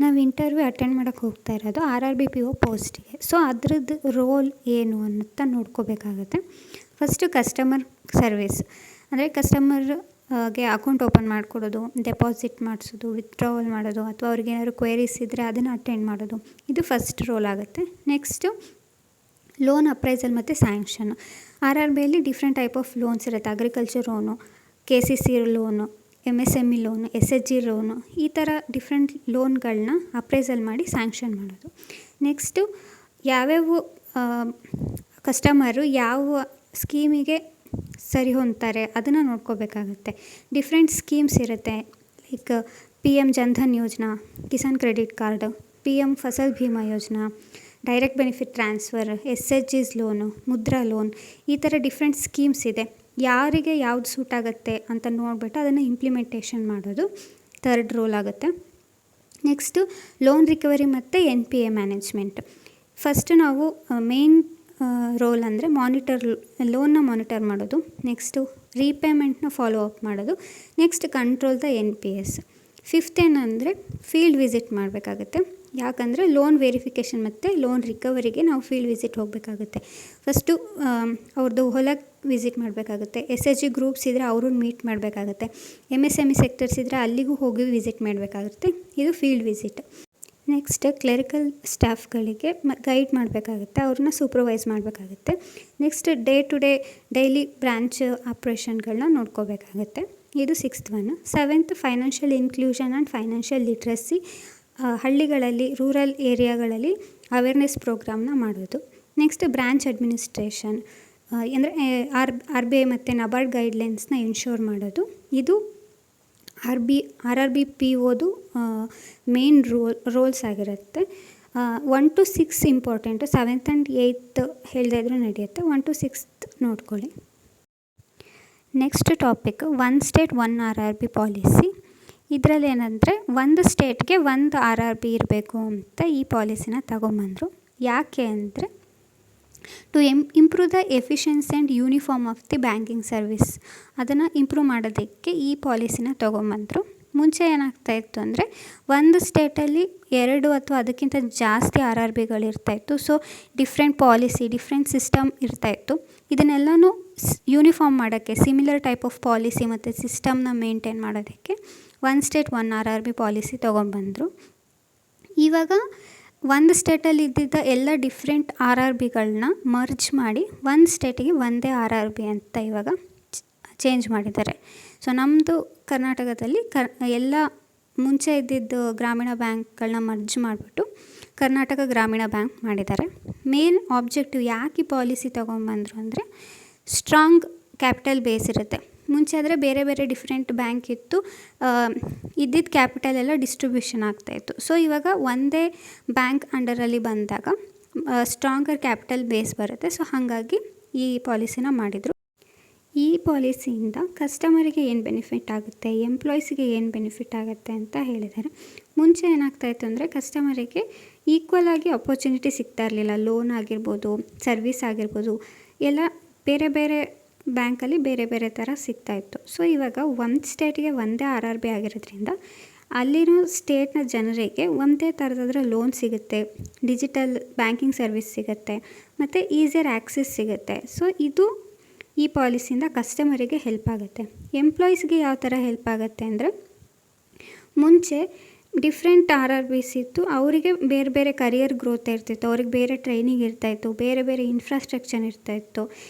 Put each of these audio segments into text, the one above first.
ನಾವು interview attend ಮಾಡೋಕ್ಕೆ ಹೋಗ್ತಾ ಇರೋದು RRBPO ಪೋಸ್ಟಿಗೆ. ಸೊ ಅದ್ರದ್ದು ರೋಲ್ ಏನು ಅಂತ ನೋಡ್ಕೋಬೇಕಾಗತ್ತೆ. ಫಸ್ಟು ಕಸ್ಟಮರ್ ಸರ್ವಿಸ್ ಅಂದರೆ ಕಸ್ಟಮರ್ಗೆ ಅಕೌಂಟ್ ಓಪನ್ ಮಾಡಿಕೊಡೋದು, ಡೆಪಾಸಿಟ್ ಮಾಡಿಸೋದು, ವಿತ್ಡ್ರಾವಲ್ ಮಾಡೋದು, ಅಥವಾ ಅವ್ರಿಗೆ ಏನಾದ್ರು ಕ್ವೈರೀಸ್ ಇದ್ದರೆ ಅದನ್ನು ಅಟೆಂಡ್ ಮಾಡೋದು. ಇದು ಫಸ್ಟ್ ರೋಲ್ ಆಗುತ್ತೆ. ನೆಕ್ಸ್ಟು ಲೋನ್ ಅಪ್ರೈಸಲ್ ಮತ್ತು ಸ್ಯಾಂಕ್ಷನ್. RRBಯಲ್ಲಿ ಡಿಫ್ರೆಂಟ್ ಟೈಪ್ ಆಫ್ ಲೋನ್ಸ್ ಇರುತ್ತೆ. Agriculture loan, KCC loan, MSME loan, SHG loan, ಈ ಥರ ಡಿಫ್ರೆಂಟ್ ಲೋನ್ಗಳನ್ನ ಅಪ್ರೈಸಲ್ ಮಾಡಿ ಸ್ಯಾಂಕ್ಷನ್ ಮಾಡೋದು. ನೆಕ್ಸ್ಟು ಯಾವ್ಯಾವ ಕಸ್ಟಮರು ಯಾವ ಸ್ಕೀಮಿಗೆ ಸರಿ ಹೊಂದ್ತಾರೆ ಅದನ್ನು ನೋಡ್ಕೋಬೇಕಾಗತ್ತೆ. ಡಿಫ್ರೆಂಟ್ ಸ್ಕೀಮ್ಸ್ ಇರುತ್ತೆ. Like PM Jan Dhan Yojana, Kisan credit card, PM Fasal Bima Yojana, direct benefit transfer, SHGs loan, Mudra loan, ಈ ಥರ ಡಿಫ್ರೆಂಟ್ ಸ್ಕೀಮ್ಸ್ ಇದೆ. ಯಾರಿಗೆ ಯಾವ್ದು ಸೂಟ್ ಆಗುತ್ತೆ ಅಂತ ನೋಡಿಬಿಟ್ಟು ಅದನ್ನು ಇಂಪ್ಲಿಮೆಂಟೇಷನ್ ಮಾಡೋದು ಥರ್ಡ್ ರೋಲ್ ಆಗುತ್ತೆ. ನೆಕ್ಸ್ಟು ಲೋನ್ ರಿಕವರಿ ಮತ್ತು NPA ಮ್ಯಾನೇಜ್ಮೆಂಟ್. ಫಸ್ಟು ನಾವು ಮೇನ್ ರೋಲ್ ಅಂದರೆ ಲೋನ್ನ ಮಾನಿಟರ್ ಮಾಡೋದು. ನೆಕ್ಸ್ಟು ರೀಪೇಮೆಂಟ್ನ ಫಾಲೋ ಅಪ್ ಮಾಡೋದು. Next control the NPS. Fifth ಏನಂದರೆ ಫೀಲ್ಡ್ ವಿಸಿಟ್ ಮಾಡಬೇಕಾಗತ್ತೆ. ಯಾಕಂದರೆ ಲೋನ್ ವೆರಿಫಿಕೇಷನ್ ಮತ್ತು ಲೋನ್ ರಿಕವರಿಗೆ ನಾವು ಫೀಲ್ಡ್ ವಿಸಿಟ್ ಹೋಗಬೇಕಾಗುತ್ತೆ. ಫಸ್ಟು ಅವ್ರದ್ದು ಹೊಲಕ್ಕೆ ವಿಸಿಟ್ ಮಾಡಬೇಕಾಗುತ್ತೆ. SHG ಗ್ರೂಪ್ಸ್ ಇದ್ದರೆ ಅವ್ರನ್ನ ಮೀಟ್ ಮಾಡಬೇಕಾಗುತ್ತೆ. MSME ಸೆಕ್ಟರ್ಸ್ ಇದ್ದರೆ ಅಲ್ಲಿಗೂ ಹೋಗಿ ವಿಸಿಟ್ ಮಾಡಬೇಕಾಗುತ್ತೆ. ಇದು ಫೀಲ್ಡ್ ವಿಸಿಟ್. ನೆಕ್ಸ್ಟ್ ಕ್ಲರಿಕಲ್ ಸ್ಟಾಫ್ಗಳಿಗೆ ಗೈಡ್ ಮಾಡಬೇಕಾಗುತ್ತೆ, ಅವ್ರನ್ನ ಸೂಪರ್ವೈಸ್ ಮಾಡಬೇಕಾಗುತ್ತೆ. Next day to day daily branch ಆಪ್ರೇಷನ್ಗಳನ್ನ ನೋಡ್ಕೋಬೇಕಾಗುತ್ತೆ. ಇದು 6th one. 7th financial inclusion and financial literacy. ಹಳ್ಳಿಗಳಲ್ಲಿ, ರೂರಲ್ ಏರಿಯಾಗಳಲ್ಲಿ ಅವೇರ್ನೆಸ್ ಪ್ರೋಗ್ರಾಮ್ನ ಮಾಡೋದು. ನೆಕ್ಸ್ಟ್ ಬ್ರ್ಯಾಂಚ್ ಅಡ್ಮಿನಿಸ್ಟ್ರೇಷನ್ ಅಂದರೆ RBI ಮತ್ತು NABARD ಗೈಡ್ಲೈನ್ಸ್ನ ಇನ್ಶೋರ್ ಮಾಡೋದು. ಇದು RRBPOದು ಮೇನ್ ರೋಲ್ಸ್ ಆಗಿರುತ್ತೆ. 1 to 6 important. 7th and 8th ಹೇಳದೇ ಇದ್ರೂ ನಡೆಯುತ್ತೆ. 1 to 6th ನೋಡ್ಕೊಳ್ಳಿ. Next topic one state one RRB policy. ಇದರಲ್ಲಿ ಏನಂದರೆ ಒಂದು ಸ್ಟೇಟ್ಗೆ ಒಂದು RRB ಇರಬೇಕು ಅಂತ ಈ ಪಾಲಿಸಿನ ತಗೊಂಬಂದರು. ಯಾಕೆ ಅಂದರೆ to improve the efficiency and uniform of the banking service. ಅದನ್ನು ಇಂಪ್ರೂವ್ ಮಾಡೋದಕ್ಕೆ ಈ ಪಾಲಿಸಿನ ತೊಗೊಂಬಂದರು. ಮುಂಚೆ ಏನಾಗ್ತಾಯಿತ್ತು ಅಂದರೆ ಒಂದು ಸ್ಟೇಟಲ್ಲಿ 2 ಅಥವಾ ಅದಕ್ಕಿಂತ ಜಾಸ್ತಿ RRBಗಳಿರ್ತಾಯಿತ್ತು. So different policy, different system ಇರ್ತಾಯಿತ್ತು. ಇದನ್ನೆಲ್ಲನೂ ಯೂನಿಫಾರ್ಮ್ ಮಾಡೋಕ್ಕೆ, ಸಿಮಿಲರ್ ಟೈಪ್ ಆಫ್ ಪಾಲಿಸಿ ಮತ್ತು ಸಿಸ್ಟಮ್ನ ಮೇಂಟೈನ್ ಮಾಡೋದಕ್ಕೆ one state one RRB policy ತೊಗೊಂಬಂದರು. ಇವಾಗ ಒಂದು ಸ್ಟೇಟಲ್ಲಿ ಇದ್ದಿದ್ದ ಎಲ್ಲ ಡಿಫ್ರೆಂಟ್ RRBಗಳನ್ನ ಮರ್ಜ್ ಮಾಡಿ ಒಂದು ಸ್ಟೇಟಿಗೆ ಒಂದೇ RRB ಅಂತ ಇವಾಗ ಚೇಂಜ್ ಮಾಡಿದ್ದಾರೆ. ಸೊ ನಮ್ಮದು ಕರ್ನಾಟಕದಲ್ಲಿ ಎಲ್ಲ ಮುಂಚೆ ಇದ್ದಿದ್ದು ಗ್ರಾಮೀಣ ಬ್ಯಾಂಕ್ಗಳನ್ನ ಮರ್ಜ್ ಮಾಡಿಬಿಟ್ಟು ಕರ್ನಾಟಕ ಗ್ರಾಮೀಣ ಬ್ಯಾಂಕ್ ಮಾಡಿದ್ದಾರೆ. ಮೇನ್ ಆಬ್ಜೆಕ್ಟಿವ್ ಯಾಕೆ ಈ ಪಾಲಿಸಿ ತೊಗೊಂಬಂದರು ಅಂದರೆ ಸ್ಟ್ರಾಂಗ್ ಕ್ಯಾಪಿಟಲ್ ಬೇಸ್ ಇರುತ್ತೆ. ಮುಂಚೆ ಆದರೆ ಬೇರೆ ಬೇರೆ ಡಿಫ್ರೆಂಟ್ ಬ್ಯಾಂಕ್ ಇತ್ತು, ಇದ್ದಿದ್ದ ಕ್ಯಾಪಿಟಲ್ ಎಲ್ಲ ಡಿಸ್ಟ್ರಿಬ್ಯೂಷನ್ ಆಗ್ತಾಯಿತ್ತು. ಸೊ ಇವಾಗ ಒಂದೇ ಬ್ಯಾಂಕ್ ಅಂಡರಲ್ಲಿ ಬಂದಾಗ ಸ್ಟ್ರಾಂಗರ್ ಕ್ಯಾಪಿಟಲ್ ಬೇಸ್ ಬರುತ್ತೆ. ಸೊ ಹಾಗಾಗಿ ಈ ಪಾಲಿಸಿನ ಮಾಡಿದರು. ಈ ಪಾಲಿಸಿಯಿಂದ ಕಸ್ಟಮರಿಗೆ ಏನು ಬೆನಿಫಿಟ್ ಆಗುತ್ತೆ, ಎಂಪ್ಲಾಯೀಸಿಗೆ ಏನು ಬೆನಿಫಿಟ್ ಆಗುತ್ತೆ ಅಂತ ಹೇಳಿದ್ದಾರೆ. ಮುಂಚೆ ಏನಾಗ್ತಾಯಿತ್ತು ಅಂದರೆ ಕಸ್ಟಮರಿಗೆ ಈಕ್ವಲ್ ಆಗಿ ಅಪರ್ಚುನಿಟಿ ಸಿಗ್ತಾ ಇರಲಿಲ್ಲ. ಲೋನ್ ಆಗಿರ್ಬೋದು, ಸರ್ವಿಸ್ ಆಗಿರ್ಬೋದು, ಎಲ್ಲ ಬೇರೆ ಬೇರೆ ಬ್ಯಾಂಕಲ್ಲಿ ಬೇರೆ ಬೇರೆ ಥರ ಸಿಗ್ತಾಯಿತ್ತು. ಸೊ ಇವಾಗ ಒಂದು ಸ್ಟೇಟಿಗೆ ಒಂದೇ RRB ಆಗಿರೋದ್ರಿಂದ ಅಲ್ಲಿರೋ ಸ್ಟೇಟ್ನ ಜನರಿಗೆ ಒಂದೇ ಥರದಾದ್ರೆ ಲೋನ್ ಸಿಗುತ್ತೆ, ಡಿಜಿಟಲ್ ಬ್ಯಾಂಕಿಂಗ್ ಸರ್ವಿಸ್ ಸಿಗುತ್ತೆ, ಮತ್ತು ಈಸಿಯರ್ ಆ್ಯಕ್ಸೆಸ್ ಸಿಗುತ್ತೆ. ಸೊ ಇದು ಈ ಪಾಲಿಸಿಯಿಂದ ಕಸ್ಟಮರಿಗೆ ಹೆಲ್ಪ್ ಆಗುತ್ತೆ. ಎಂಪ್ಲಾಯೀಸ್ಗೆ ಯಾವ ಥರ ಹೆಲ್ಪ್ ಆಗುತ್ತೆ ಅಂದರೆ ಮುಂಚೆ ಡಿಫ್ರೆಂಟ್ RRBs ಇತ್ತು, ಅವರಿಗೆ ಬೇರೆ ಬೇರೆ ಕರಿಯರ್ ಗ್ರೋತ್ ಇರ್ತಿತ್ತು, ಅವ್ರಿಗೆ ಬೇರೆ ಟ್ರೈನಿಂಗ್ ಇರ್ತಾಯಿತ್ತು, ಬೇರೆ ಬೇರೆ ಇನ್ಫ್ರಾಸ್ಟ್ರಕ್ಚರ್ ಇರ್ತಾಯಿತ್ತು.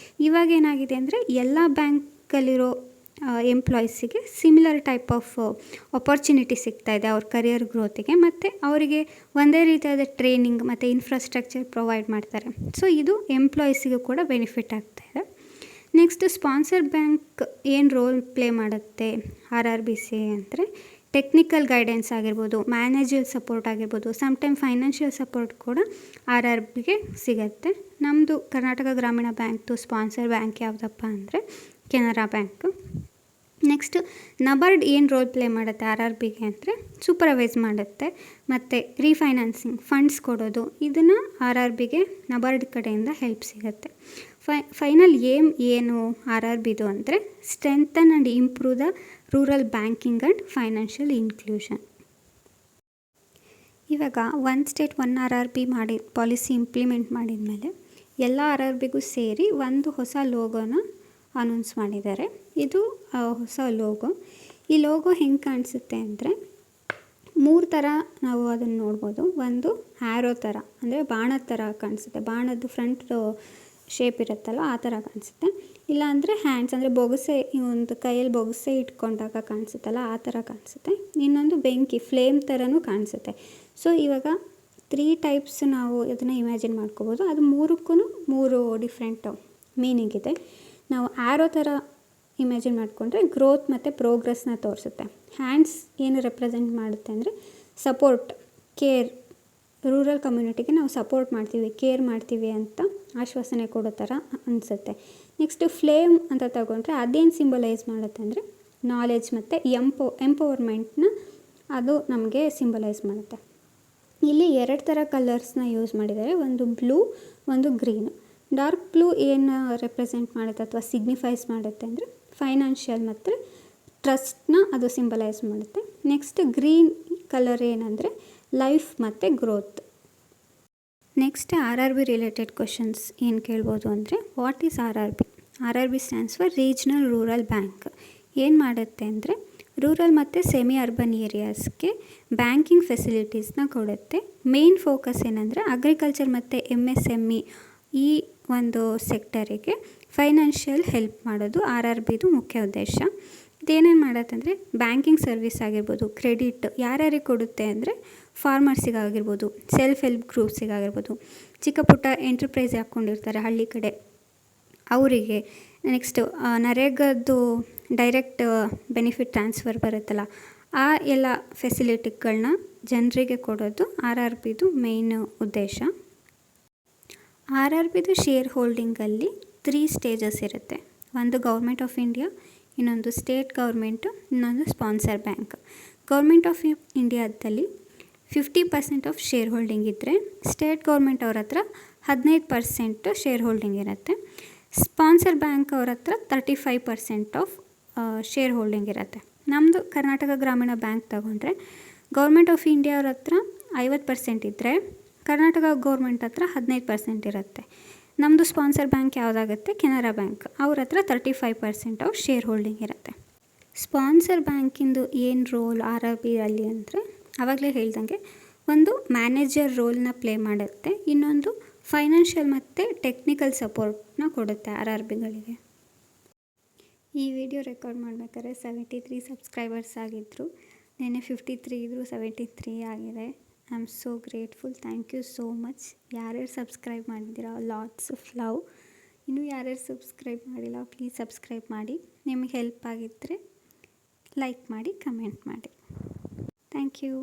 ಇವಾಗ ಏನಾಗಿದೆ ಅಂದರೆ ಎಲ್ಲ ಬ್ಯಾಂಕಲ್ಲಿರೋ ಎಂಪ್ಲಾಯೀಸಿಗೆ ಸಿಮಿಲರ್ ಟೈಪ್ ಆಫ್ ಅಪರ್ಚುನಿಟಿ ಸಿಗ್ತಾಯಿದೆ ಅವ್ರ ಕರಿಯರ್ ಗ್ರೋತಿಗೆ, ಮತ್ತು ಅವರಿಗೆ ಒಂದೇ ರೀತಿಯಾದ ಟ್ರೈನಿಂಗ್ ಮತ್ತು ಇನ್ಫ್ರಾಸ್ಟ್ರಕ್ಚರ್ ಪ್ರೊವೈಡ್ ಮಾಡ್ತಾರೆ. ಸೊ ಇದು ಎಂಪ್ಲಾಯೀಸಿಗೂ ಕೂಡ ಬೆನಿಫಿಟ್ ಆಗ್ತಾಯಿದೆ. ನೆಕ್ಸ್ಟ್ ಸ್ಪಾನ್ಸರ್ ಬ್ಯಾಂಕ್ ಏನು ರೋಲ್ ಪ್ಲೇ ಮಾಡುತ್ತೆ RRBC ಅಂದರೆ ಟೆಕ್ನಿಕಲ್ ಗೈಡೆನ್ಸ್ ಆಗಿರ್ಬೋದು, ಮ್ಯಾನೇಜರ್ ಸಪೋರ್ಟ್ ಆಗಿರ್ಬೋದು, ಸಮ್ಟೈಮ್ ಫೈನಾನ್ಷಿಯಲ್ ಸಪೋರ್ಟ್ ಕೂಡ RRBಗೆ ಸಿಗುತ್ತೆ. ನಮ್ಮದು ಕರ್ನಾಟಕ ಗ್ರಾಮೀಣ ಬ್ಯಾಂಕ್ದು ಸ್ಪಾನ್ಸರ್ ಬ್ಯಾಂಕ್ ಯಾವುದಪ್ಪ ಅಂದರೆ ಕೆನರಾ ಬ್ಯಾಂಕು. ನೆಕ್ಸ್ಟ್ NABARD ಏನು ರೋಲ್ ಪ್ಲೇ ಮಾಡುತ್ತೆ RRBಗೆ ಅಂದರೆ ಸೂಪರ್ವೈಸ್ ಮಾಡುತ್ತೆ ಮತ್ತು ರೀಫೈನಾನ್ಸಿಂಗ್ ಫಂಡ್ಸ್ ಕೊಡೋದು. ಇದನ್ನು RRBಗೆ NABARD ಕಡೆಯಿಂದ ಹೆಲ್ಪ್ ಸಿಗುತ್ತೆ. ಫೈನಲ್ ಏನು RRBದು ಅಂದರೆ strengthen and improve the rural banking and financial inclusion. ಇವಾಗ ಒನ್ ಸ್ಟೇಟ್ ಒನ್ RRB ಮಾಡಿ ಪಾಲಿಸಿ ಇಂಪ್ಲಿಮೆಂಟ್ ಮಾಡಿದ ಮೇಲೆ ಎಲ್ಲ RRBಗೂ ಸೇರಿ ಒಂದು ಹೊಸ ಲೋಗೋನ ಅನೌನ್ಸ್ ಮಾಡಿದ್ದಾರೆ. ಇದು ಹೊಸ ಲೋಗೋ. ಈ ಲೋಗೋ ಹೆಂಗೆ ಕಾಣಿಸುತ್ತೆ ಅಂದರೆ 3 ಥರ ನಾವು ಅದನ್ನು ನೋಡ್ಬೋದು. ಒಂದು ಆ್ಯರೋ ಥರ, ಅಂದರೆ ಬಾಣದ ಥರ ಕಾಣಿಸುತ್ತೆ. ಬಾಣದ್ದು ಫ್ರಂಟ್ ಶೇಪ್ ಇರುತ್ತಲ್ಲ ಆ ಥರ ಕಾಣಿಸುತ್ತೆ. ಇಲ್ಲಾಂದರೆ ಹ್ಯಾಂಡ್ಸ್, ಅಂದರೆ ಬೊಗಸೆ, ಒಂದು ಕೈಯಲ್ಲಿ ಬೊಗಸೆ ಇಟ್ಕೊಂಡಾಗ ಕಾಣಿಸುತ್ತಲ್ಲ ಆ ಥರ ಕಾಣಿಸುತ್ತೆ. ಇನ್ನೊಂದು ಬೆಂಕಿ, ಫ್ಲೇಮ್ ಥರನೂ ಕಾಣಿಸುತ್ತೆ. ಸೊ ಇವಾಗ 3 ಟೈಪ್ಸ್ ನಾವು ಇದನ್ನು ಇಮ್ಯಾಜಿನ್ ಮಾಡ್ಕೋಬೋದು. ಅದು 3ಕ್ಕೂ 3 ಡಿಫ್ರೆಂಟ್ ಮೀನಿಂಗ್ ಇದೆ. ನಾವು ಆ್ಯರೋ ಥರ ಇಮ್ಯಾಜಿನ್ ಮಾಡಿಕೊಂಡ್ರೆ ಗ್ರೋತ್ ಮತ್ತು ಪ್ರೋಗ್ರೆಸ್ನ ತೋರಿಸುತ್ತೆ. ಹ್ಯಾಂಡ್ಸ್ ಏನು ರೆಪ್ರೆಸೆಂಟ್ ಮಾಡುತ್ತೆ ಅಂದರೆ ಸಪೋರ್ಟ್, ಕೇರ್, ರೂರಲ್ ಕಮ್ಯುನಿಟಿಗೆ ನಾವು ಸಪೋರ್ಟ್ ಮಾಡ್ತೀವಿ, ಕೇರ್ ಮಾಡ್ತೀವಿ ಅಂತ ಆಶ್ವಾಸನೆ ಕೊಡೋ ಥರ ಅನಿಸುತ್ತೆ. ನೆಕ್ಸ್ಟು ಫ್ಲೇಮ್ ಅಂತ ತಗೊಂಡ್ರೆ ಅದೇನು ಸಿಂಬಲೈಸ್ ಮಾಡುತ್ತೆ ಅಂದರೆ ನಾಲೆಡ್ಜ್ ಮತ್ತು ಎಂಪವರ್ಮೆಂಟ್ನ ಅದು ನಮಗೆ ಸಿಂಬಲೈಸ್ ಮಾಡುತ್ತೆ. ಇಲ್ಲಿ 2 ಥರ ಕಲರ್ಸ್ನ ಯೂಸ್ ಮಾಡಿದ್ದಾರೆ. ಒಂದು ಬ್ಲೂ, ಒಂದು ಗ್ರೀನು. ಡಾರ್ಕ್ ಬ್ಲೂ ಏನು ರೆಪ್ರೆಸೆಂಟ್ ಮಾಡುತ್ತೆ ಅಥವಾ ಸಿಗ್ನಿಫೈಸ್ ಮಾಡುತ್ತೆ ಅಂದರೆ ಫೈನಾನ್ಷಿಯಲ್ ಮತ್ತು ಟ್ರಸ್ಟ್ನ ಅದು ಸಿಂಬಲೈಸ್ ಮಾಡುತ್ತೆ. ನೆಕ್ಸ್ಟ್ ಗ್ರೀನ್ ಕಲರ್ ಏನಂದರೆ ಲೈಫ್ ಮತ್ತು growth. Next RRB related questions ಏನು ಕೇಳ್ಬೋದು ಅಂದರೆ what is RRB? RRB stands for regional rural bank. ಏನು ಮಾಡುತ್ತೆ ಅಂದರೆ ರೂರಲ್ ಮತ್ತು ಸೆಮಿ ಅರ್ಬನ್ ಏರಿಯಾಸ್ಗೆ ಬ್ಯಾಂಕಿಂಗ್ ಫೆಸಿಲಿಟೀಸ್ನ ಕೊಡುತ್ತೆ. ಮೇನ್ ಫೋಕಸ್ ಏನಂದರೆ ಅಗ್ರಿಕಲ್ಚರ್ ಮತ್ತು MSME ಈ ಒಂದು ಸೆಕ್ಟರಿಗೆ ಫೈನಾನ್ಷಿಯಲ್ ಹೆಲ್ಪ್ ಮಾಡೋದು RRBದು ಮುಖ್ಯ ಉದ್ದೇಶ. ಇದೇನೇನು ಮಾಡುತ್ತೆ ಅಂದರೆ ಬ್ಯಾಂಕಿಂಗ್ ಸರ್ವಿಸ್ ಆಗಿರ್ಬೋದು, ಕ್ರೆಡಿಟ್ ಯಾರ್ಯಾರಿಗೆ ಕೊಡುತ್ತೆ ಅಂದರೆ ಫಾರ್ಮರ್ಸಿಗಾಗಿರ್ಬೋದು, ಸೆಲ್ಫ್ ಹೆಲ್ಪ್ ಗ್ರೂಪ್ಸಿಗಾಗಿರ್ಬೋದು, ಚಿಕ್ಕ ಪುಟ್ಟ ಎಂಟರ್ಪ್ರೈಸ್ ಹಾಕ್ಕೊಂಡಿರ್ತಾರೆ ಹಳ್ಳಿ ಕಡೆ ಅವರಿಗೆ. ನೆಕ್ಸ್ಟು ನರೇಗಾದ್ದು ಡೈರೆಕ್ಟ್ ಬೆನಿಫಿಟ್ ಟ್ರಾನ್ಸ್ಫರ್ ಬರುತ್ತಲ್ಲ, ಆ ಎಲ್ಲ ಫೆಸಿಲಿಟಿಗಳನ್ನ ಜನರಿಗೆ ಕೊಡೋದು RRBದು ಮೇನ್ ಉದ್ದೇಶ. RRBದು ಶೇರ್ ಹೋಲ್ಡಿಂಗಲ್ಲಿ 3 ಸ್ಟೇಜಸ್ ಇರುತ್ತೆ. ಒಂದು ಗೌರ್ಮೆಂಟ್ ಆಫ್ ಇಂಡಿಯಾ, ಇನ್ನೊಂದು ಸ್ಟೇಟ್ ಗೌರ್ಮೆಂಟು, ಇನ್ನೊಂದು ಸ್ಪಾನ್ಸರ್ ಬ್ಯಾಂಕ್. ಗೌರ್ಮೆಂಟ್ ಆಫ್ ಇಂಡಿಯಾದಲ್ಲಿ 50% ಆಫ್ ಶೇರ್ ಹೋಲ್ಡಿಂಗ್ ಇದ್ದರೆ ಸ್ಟೇಟ್ ಗೌರ್ಮೆಂಟ್ ಅವ್ರ ಹತ್ರ 15% ಶೇರ್ ಹೋಲ್ಡಿಂಗ್ ಇರುತ್ತೆ. ಸ್ಪಾನ್ಸರ್ ಬ್ಯಾಂಕ್ ಅವ್ರ ಹತ್ರ 35% ಆಫ್ ಶೇರ್ ಹೋಲ್ಡಿಂಗ್ ಇರುತ್ತೆ. ನಮ್ಮದು ಕರ್ನಾಟಕ ಗ್ರಾಮೀಣ ಬ್ಯಾಂಕ್ ತಗೊಂಡ್ರೆ ಗೌರ್ಮೆಂಟ್ ಆಫ್ ಇಂಡಿಯಾ ಅವ್ರ ಹತ್ರ 50% ಇದ್ದರೆ ಕರ್ನಾಟಕ ಗೌರ್ಮೆಂಟ್ ಹತ್ರ 15% ಇರುತ್ತೆ. ನಮ್ಮದು ಸ್ಪಾನ್ಸರ್ ಬ್ಯಾಂಕ್ ಯಾವುದಾಗುತ್ತೆ? ಕೆನರಾ ಬ್ಯಾಂಕ್. ಅವ್ರ ಹತ್ರ 35% ಆಫ್ ಶೇರ್ ಹೋಲ್ಡಿಂಗ್ ಇರುತ್ತೆ. ಸ್ಪಾನ್ಸರ್ ಬ್ಯಾಂಕಿಂದು ಏನು ರೋಲ್ RRBಯಲ್ಲಿ ಅಂದರೆ ಆವಾಗಲೇ ಹೇಳ್ದಂಗೆ ಒಂದು ಮ್ಯಾನೇಜರ್ ರೋಲ್ನ ಪ್ಲೇ ಮಾಡುತ್ತೆ, ಇನ್ನೊಂದು ಫೈನಾನ್ಷಿಯಲ್ ಮತ್ತು ಟೆಕ್ನಿಕಲ್ ಸಪೋರ್ಟ್ನ ಕೊಡುತ್ತೆ RRBಗಳಿಗೆ. ಈ ವಿಡಿಯೋ ರೆಕಾರ್ಡ್ ಮಾಡಬೇಕಾದ್ರೆ 73 ಸಬ್ಸ್ಕ್ರೈಬರ್ಸ್ ಆಗಿದ್ದರು. ನೆನ್ನೆ 53 ಇದ್ದರು, 73 ಆಗಿದೆ. I am so grateful. Thank you so much. ಯಾರ್ಯಾರು ಸಬ್ಸ್ಕ್ರೈಬ್ ಮಾಡಿದ್ದೀರಾ, ಲಾಟ್ಸ್ ಆಫ್ ಲವ್. ಇನ್ನೂ ಯಾರ್ಯಾರು ಸಬ್ಸ್ಕ್ರೈಬ್ ಮಾಡಿಲ್ಲ ಪ್ಲೀಸ್ ಸಬ್ಸ್ಕ್ರೈಬ್ ಮಾಡಿ. ನಿಮಗೆ ಹೆಲ್ಪ್ ಆಗಿದ್ದರೆ ಲೈಕ್ ಮಾಡಿ, ಕಮೆಂಟ್ ಮಾಡಿ. Thank you.